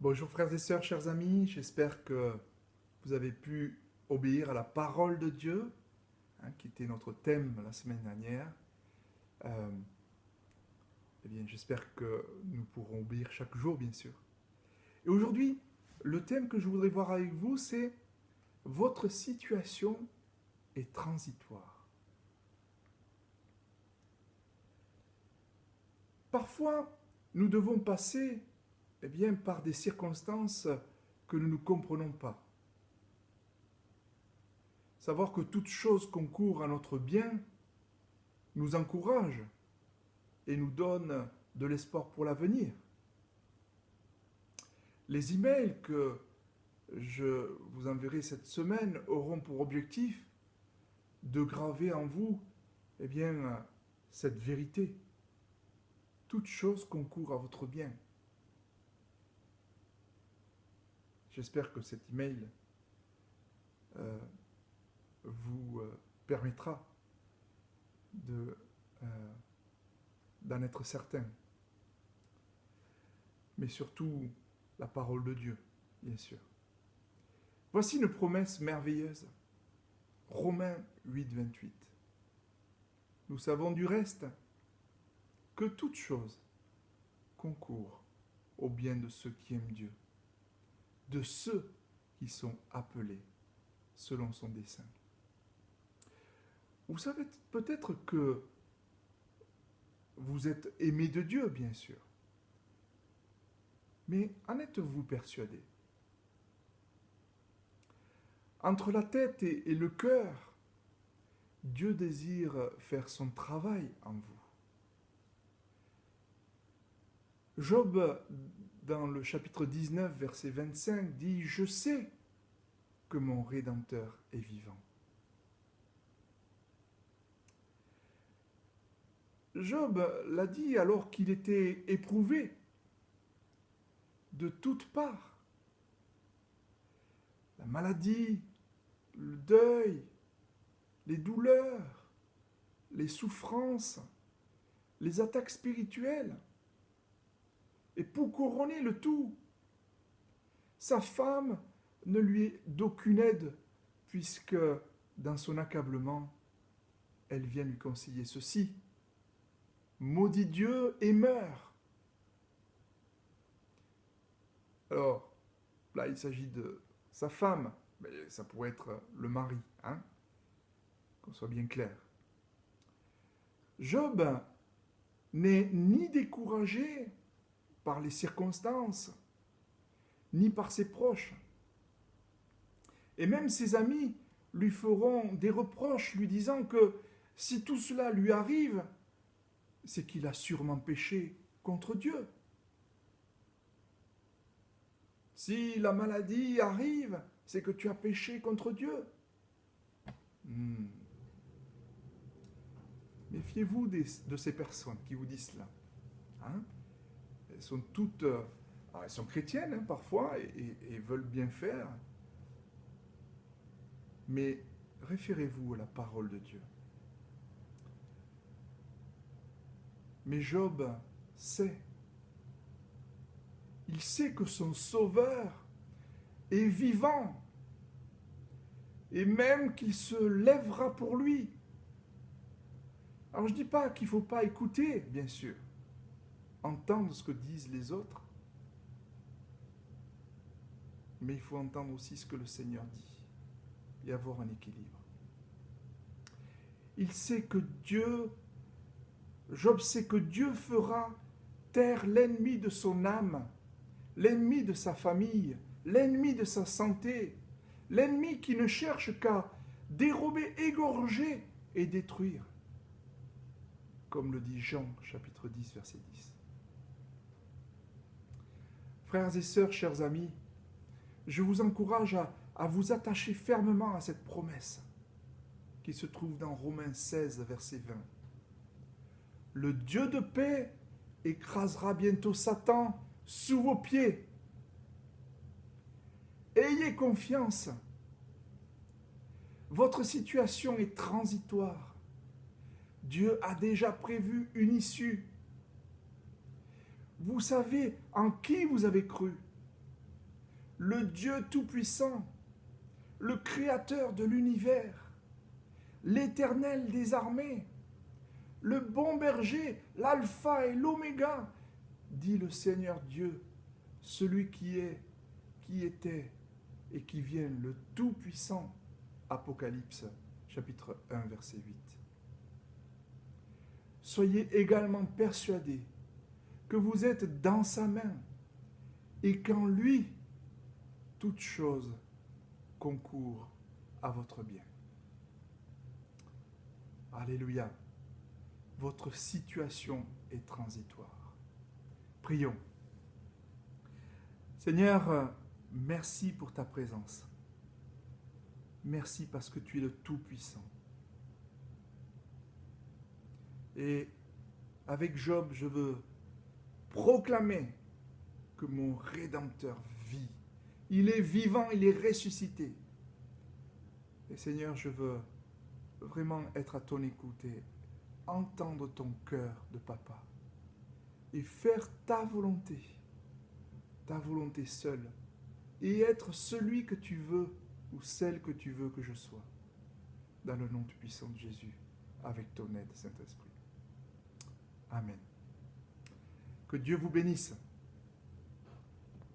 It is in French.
Bonjour frères et sœurs, chers amis, j'espère que vous avez pu obéir à la parole de Dieu, qui était notre thème la semaine dernière. Euh, eh bien, j'espère que nous pourrons obéir chaque jour, bien sûr. Et aujourd'hui, le thème que je voudrais voir avec vous, c'est votre situation est transitoire. Parfois, nous devons passer par des circonstances que nous ne comprenons pas. Savoir que toute chose concourt à notre bien nous encourage et nous donne de l'espoir pour l'avenir. Les emails que je vous enverrai cette semaine auront pour objectif de graver en vous cette vérité. Toute chose concourt à votre bien. J'espère que cet email vous permettra d'en être certain. Mais surtout, la parole de Dieu, bien sûr. Voici une promesse merveilleuse. Romains 8, 28. Nous savons du reste que toute chose concourt au bien de ceux qui aiment Dieu, de ceux qui sont appelés selon son dessein. Vous savez peut-être que vous êtes aimé de Dieu, bien sûr. Mais en êtes-vous persuadé? Entre la tête et le cœur, Dieu désire faire son travail en vous. Job, dans le chapitre 19, verset 25, dit « Je sais que mon Rédempteur est vivant. » Job l'a dit alors qu'il était éprouvé de toutes parts. La maladie, le deuil, les douleurs, les souffrances, les attaques spirituelles. Et pour couronner le tout, sa femme ne lui est d'aucune aide, puisque dans son accablement, elle vient lui conseiller ceci. Maudis Dieu et meurs. Alors, là, il s'agit de sa femme, mais ça pourrait être le mari, qu'on soit bien clair. Job n'est ni découragé par les circonstances, ni par ses proches. Et même ses amis lui feront des reproches, lui disant que si tout cela lui arrive, c'est qu'il a sûrement péché contre Dieu. Si la maladie arrive, c'est que tu as péché contre Dieu. Méfiez-vous de ces personnes qui vous disent cela. Elles sont toutes... elles sont chrétiennes parfois et veulent bien faire. Mais référez-vous à la parole de Dieu. Mais Job sait. Il sait que son Sauveur est vivant. Et même qu'il se lèvera pour lui. Alors je ne dis pas qu'il ne faut pas écouter, bien sûr. Entendre ce que disent les autres. Mais il faut entendre aussi ce que le Seigneur dit. Et avoir un équilibre. Il sait que Job sait que Dieu fera taire l'ennemi de son âme, l'ennemi de sa famille, l'ennemi de sa santé, l'ennemi qui ne cherche qu'à dérober, égorger et détruire. Comme le dit Jean, chapitre 10, verset 10. Frères et sœurs, chers amis, je vous encourage à vous attacher fermement à cette promesse qui se trouve dans Romains 16, verset 20. Le Dieu de paix écrasera bientôt Satan sous vos pieds. Ayez confiance. Votre situation est transitoire. Dieu a déjà prévu une issue. Vous savez en qui vous avez cru. le Dieu Tout-Puissant, le Créateur de l'univers, l'Éternel des armées, le bon berger, l'alpha et l'oméga, dit le Seigneur Dieu, celui qui est, qui était et qui vient, le Tout-Puissant. Apocalypse, chapitre 1, verset 8. Soyez également persuadés que vous êtes dans sa main et qu'en lui, toute chose concourt à votre bien. Alléluia. Votre situation est transitoire. Prions. Seigneur, merci pour ta présence. Merci parce que tu es le Tout-Puissant. Et avec Job, je veux proclamer que mon Rédempteur vit. Il est vivant, il est ressuscité. Et Seigneur, je veux vraiment être à ton écoute et entendre ton cœur de papa. Et faire ta volonté seule. Et être celui que tu veux ou celle que tu veux que je sois. Dans le nom tout puissant de Jésus, avec ton aide, Saint-Esprit. Amen. Que Dieu vous bénisse.